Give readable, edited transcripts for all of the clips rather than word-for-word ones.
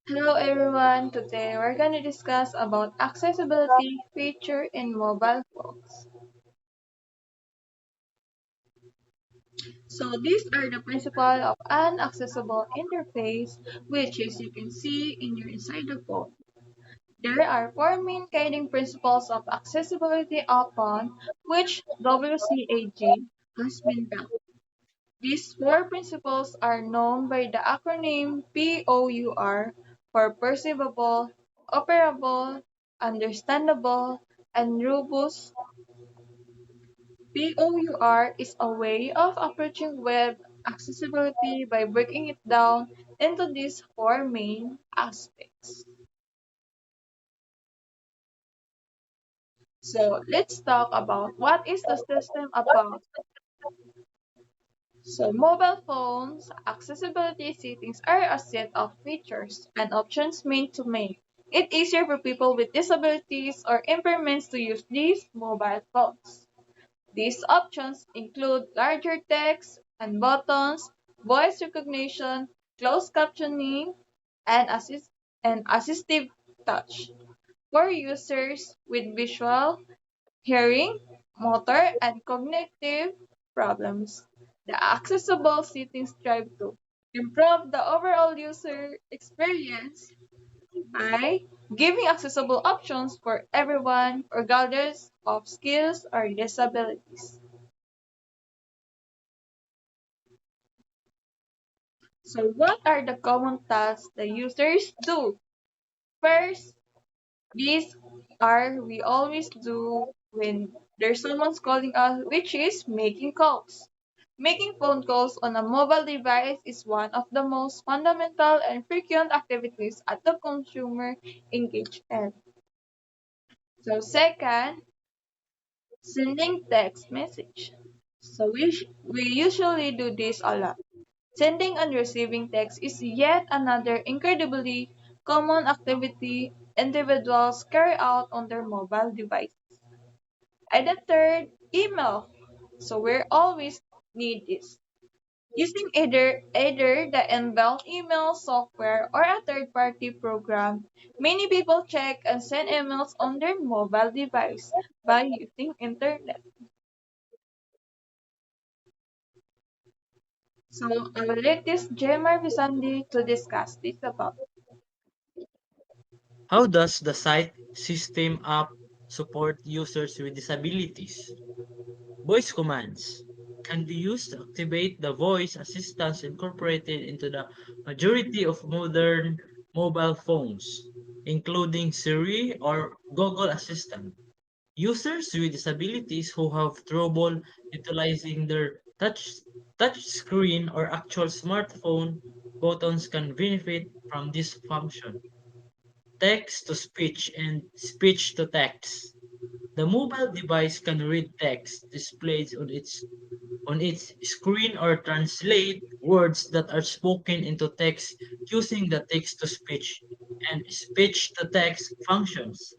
Hello everyone, today we're going to discuss about accessibility feature in mobile phones. So these are the principles of an accessible interface which is you can see in your inside the phone. There are four main guiding principles of accessibility upon which WCAG has been built. These four principles are known by the acronym POUR for perceivable, operable, understandable, and robust. POUR is a way of approaching web accessibility by breaking it down into these four main aspects. So let's talk about what is the system about. So mobile phones accessibility settings are a set of features and options meant to make it easier for people with disabilities or impairments to use these mobile phones. These options include larger text and buttons, voice recognition, closed captioning, and assistive touch for users with visual, hearing, motor, and cognitive problems. The accessible settings strive to improve the overall user experience by giving accessible options for everyone regardless of skills or disabilities. So what are the common tasks the users do? First, these are we always do when there's someone's calling us, which is making calls. Making phone calls on a mobile device is one of the most fundamental and frequent activities at the consumer engage in. So second, sending text message. So we usually do this a lot. Sending and receiving text is yet another incredibly common activity individuals carry out on their mobile device. And the third, email. So we always need this. Using either the inbuilt email software or a third-party program, many people check and send emails on their mobile device by using internet. So I will let this Jemar Visandi to discuss this about. How does the site system app support users with disabilities? Voice commands can be used to activate the voice assistance incorporated into the majority of modern mobile phones, including Siri or Google Assistant. Users with disabilities who have trouble utilizing their touch screen or actual smartphone buttons can benefit from this function. Text to speech and speech to text. The mobile device can read text displayed on its screen or translate words that are spoken into text using the text to speech and speech to text functions.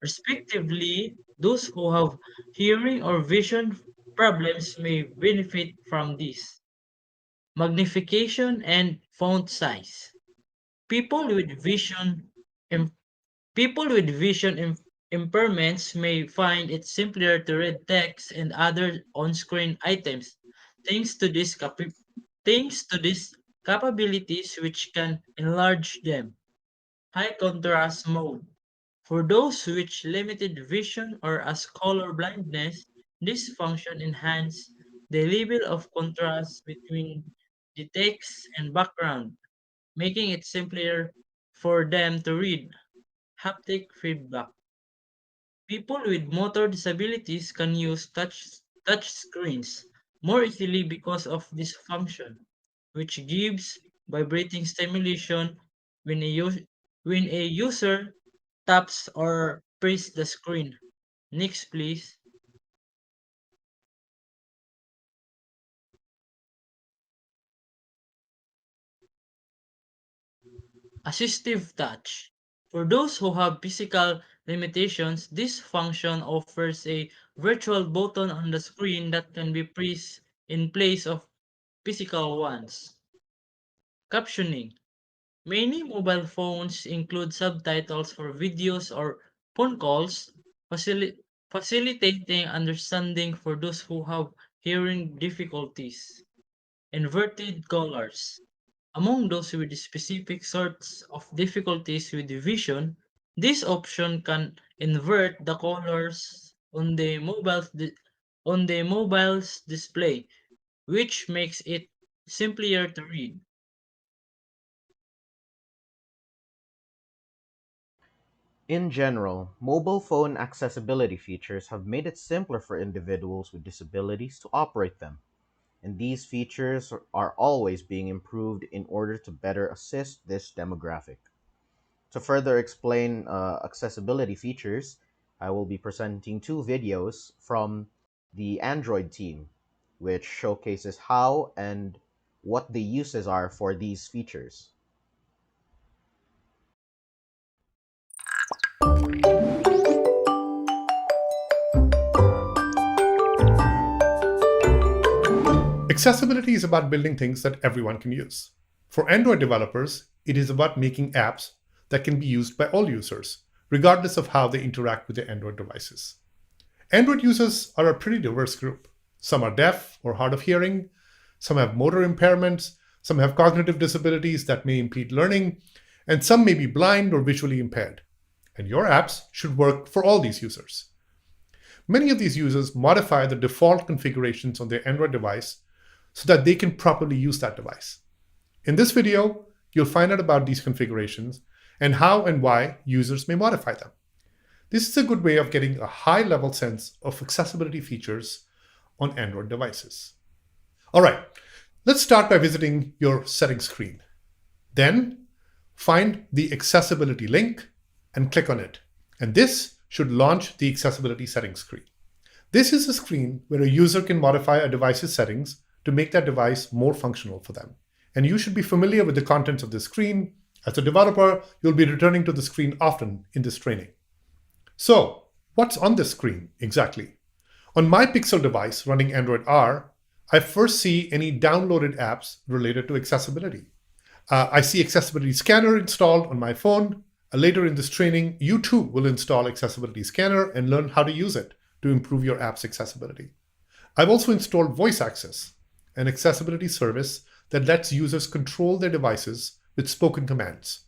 Respectively, those who have hearing or vision problems may benefit from this. Magnification and font size. People with vision im- People with impairments may find it simpler to read text and other on-screen items thanks to thanks to these capabilities which can enlarge them. High contrast mode. For those with limited vision or as color blindness, this function enhances the level of contrast between the text and background, making it simpler for them to read. Haptic feedback. People with motor disabilities can use touch screens more easily because of this function, which gives vibrating stimulation when when a user taps or presses the screen. Next, please. Assistive touch. For those who have physical limitations, this function offers a virtual button on the screen that can be pressed in place of physical ones. Captioning. Many mobile phones include subtitles for videos or phone calls, facilitating understanding for those who have hearing difficulties. Inverted colors. Among those with specific sorts of difficulties with vision, this option can invert the colors on the mobile's display, which makes it simpler to read. In general, mobile phone accessibility features have made it simpler for individuals with disabilities to operate them, and these features are always being improved in order to better assist this demographic. To further explain accessibility features, I will be presenting two videos from the Android team, which showcases how and what the uses are for these features. Accessibility is about building things that everyone can use. For Android developers, it is about making apps that can be used by all users, regardless of how they interact with their Android devices. Android users are a pretty diverse group. Some are deaf or hard of hearing, some have motor impairments, some have cognitive disabilities that may impede learning, and some may be blind or visually impaired. And your apps should work for all these users. Many of these users modify the default configurations on their Android device so that they can properly use that device. In this video, you'll find out about these configurations and how and why users may modify them. This is a good way of getting a high-level sense of accessibility features on Android devices. All right, let's start by visiting your settings screen. Then, find the accessibility link and click on it. And this should launch the accessibility settings screen. This is a screen where a user can modify a device's settings to make that device more functional for them. And you should be familiar with the contents of this screen. As a developer, you'll be returning to the screen often in this training. So, what's on this screen exactly? On my Pixel device running Android R, I first see any downloaded apps related to accessibility. I see Accessibility Scanner installed on my phone. Later in this training, you too will install Accessibility Scanner and learn how to use it to improve your app's accessibility. I've also installed Voice Access, an accessibility service that lets users control their devices with spoken commands.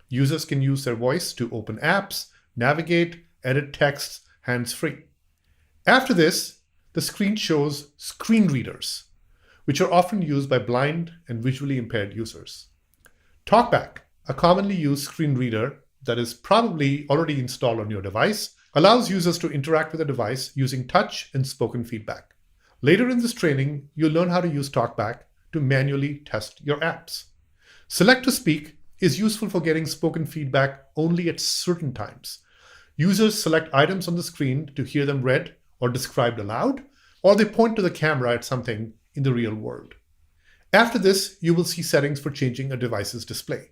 Users can use their voice to open apps, navigate, edit texts hands-free. After this, the screen shows screen readers, which are often used by blind and visually impaired users. TalkBack, a commonly used screen reader that is probably already installed on your device, allows users to interact with the device using touch and spoken feedback. Later in this training, you'll learn how to use TalkBack to manually test your apps. Select to Speak is useful for getting spoken feedback only at certain times. Users select items on the screen to hear them read or described aloud, or they point to the camera at something in the real world. After this, you will see settings for changing a device's display.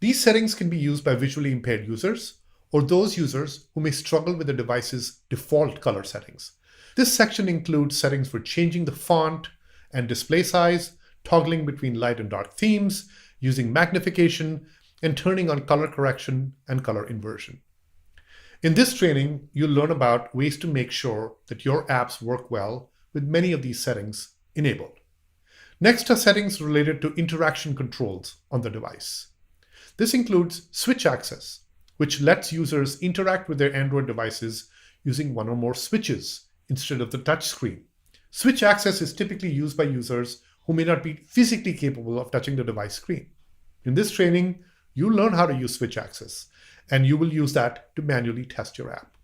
These settings can be used by visually impaired users or those users who may struggle with the device's default color settings. This section includes settings for changing the font and display size, toggling between light and dark themes, using magnification, and turning on color correction and color inversion. In this training, you'll learn about ways to make sure that your apps work well with many of these settings enabled. Next are settings related to interaction controls on the device. This includes switch access, which lets users interact with their Android devices using one or more switches instead of the touch screen. Switch access is typically used by users who may not be physically capable of touching the device screen. In this training, you'll learn how to use switch access, and you will use that to manually test your app.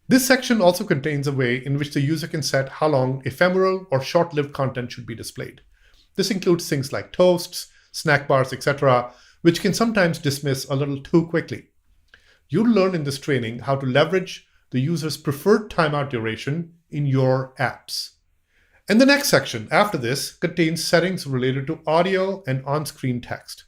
This section also contains a way in which the user can set how long ephemeral or short-lived content should be displayed. This includes things like toasts, snack bars, etc., which can sometimes dismiss a little too quickly. You'll learn in this training how to leverage the user's preferred timeout duration in your apps. And the next section after this contains settings related to audio and on-screen text.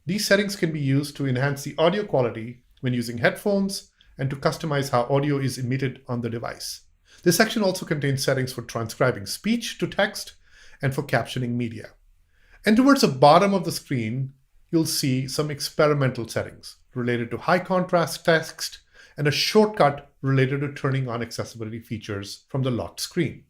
These settings can be used to enhance the audio quality when using headphones and to customize how audio is emitted on the device. This section also contains settings for transcribing speech to text and for captioning media. And towards the bottom of the screen, you'll see some experimental settings related to high contrast text and a shortcut related to turning on accessibility features from the locked screen.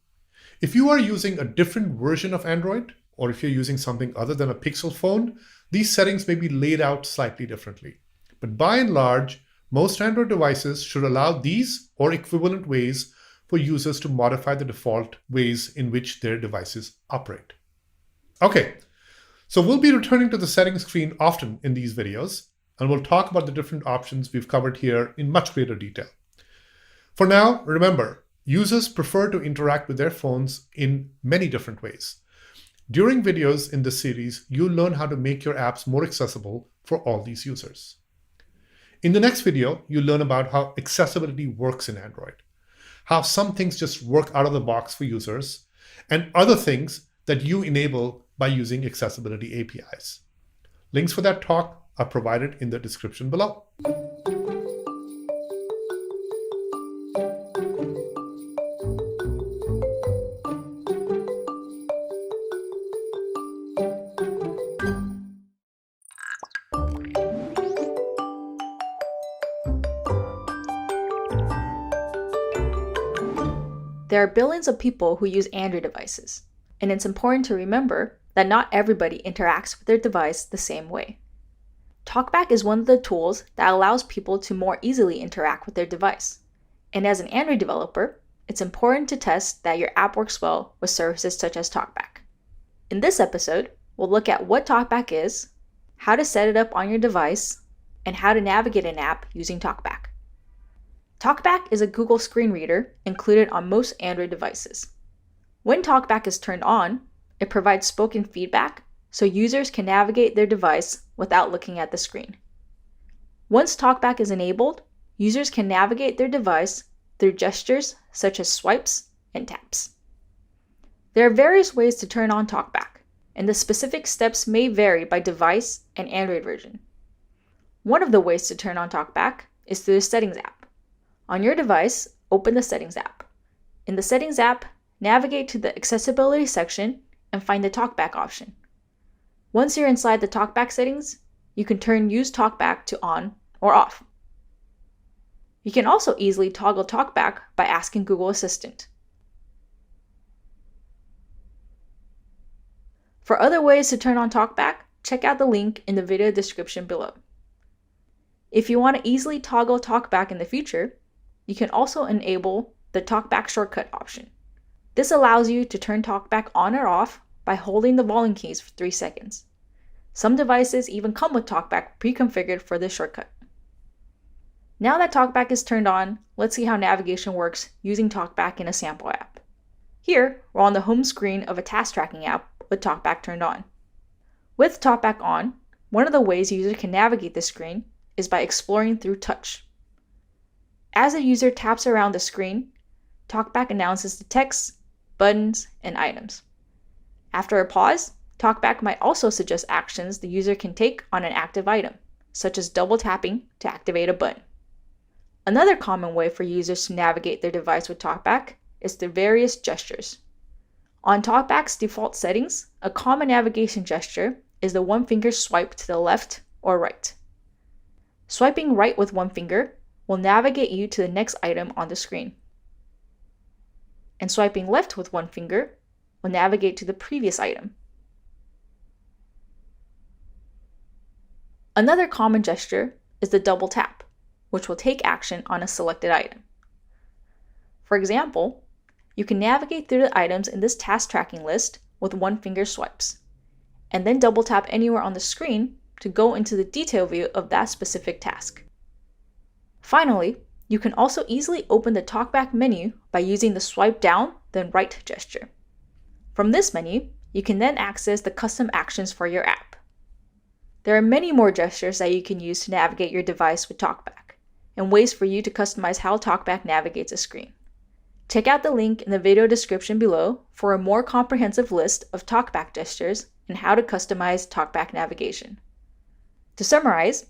If you are using a different version of Android, or if you're using something other than a Pixel phone, these settings may be laid out slightly differently. But by and large, most Android devices should allow these or equivalent ways for users to modify the default ways in which their devices operate. Okay, so we'll be returning to the settings screen often in these videos, and we'll talk about the different options we've covered here in much greater detail. For now, remember, users prefer to interact with their phones in many different ways. During videos in this series, you'll learn how to make your apps more accessible for all these users. In the next video, you'll learn about how accessibility works in Android, how some things just work out of the box for users, and other things that you enable by using accessibility APIs. Links for that talk are provided in the description below. There are billions of people who use Android devices, and it's important to remember that not everybody interacts with their device the same way. TalkBack is one of the tools that allows people to more easily interact with their device. And as an Android developer, it's important to test that your app works well with services such as TalkBack. In this episode, we'll look at what TalkBack is, how to set it up on your device, and how to navigate an app using TalkBack. TalkBack is a Google screen reader included on most Android devices. When TalkBack is turned on, it provides spoken feedback so users can navigate their device without looking at the screen. Once TalkBack is enabled, users can navigate their device through gestures such as swipes and taps. There are various ways to turn on TalkBack, and the specific steps may vary by device and Android version. One of the ways to turn on TalkBack is through the Settings app. On your device, open the Settings app. In the Settings app, navigate to the Accessibility section and find the TalkBack option. Once you're inside the TalkBack settings, you can turn Use TalkBack to on or off. You can also easily toggle TalkBack by asking Google Assistant. For other ways to turn on TalkBack, check out the link in the video description below. If you want to easily toggle TalkBack in the future, you can also enable the TalkBack shortcut option. This allows you to turn TalkBack on or off by holding the volume keys for 3 seconds. Some devices even come with TalkBack pre-configured for this shortcut. Now that TalkBack is turned on, let's see how navigation works using TalkBack in a sample app. Here, we're on the home screen of a task tracking app with TalkBack turned on. With TalkBack on, one of the ways users can navigate the screen is by exploring through touch. As a user taps around the screen, TalkBack announces the text, buttons, and items. After a pause, TalkBack might also suggest actions the user can take on an active item, such as double tapping to activate a button. Another common way for users to navigate their device with TalkBack is through various gestures. On TalkBack's default settings, a common navigation gesture is the one-finger swipe to the left or right. Swiping right with one finger will navigate you to the next item on the screen. And swiping left with one finger will navigate to the previous item. Another common gesture is the double tap, which will take action on a selected item. For example, you can navigate through the items in this task tracking list with one finger swipes, and then double tap anywhere on the screen to go into the detail view of that specific task. Finally, you can also easily open the TalkBack menu by using the swipe down then right gesture. From this menu, you can then access the custom actions for your app. There are many more gestures that you can use to navigate your device with TalkBack, and ways for you to customize how TalkBack navigates a screen. Check out the link in the video description below for a more comprehensive list of TalkBack gestures and how to customize TalkBack navigation. To summarize,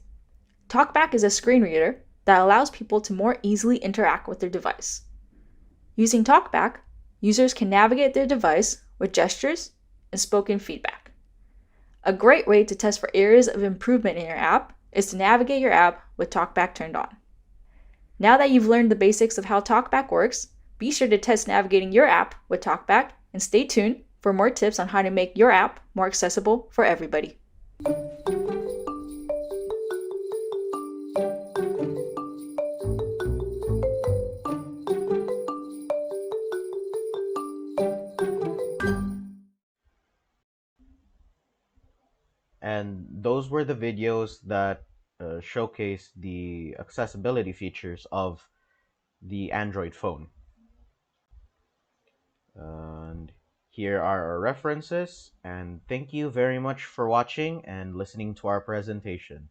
TalkBack is a screen reader that allows people to more easily interact with their device. Using TalkBack, users can navigate their device with gestures and spoken feedback. A great way to test for areas of improvement in your app is to navigate your app with TalkBack turned on. Now that you've learned the basics of how TalkBack works, be sure to test navigating your app with TalkBack and stay tuned for more tips on how to make your app more accessible for everybody. And those were the videos that showcase the accessibility features of the Android phone. And here are our references, and thank you very much for watching and listening to our presentation.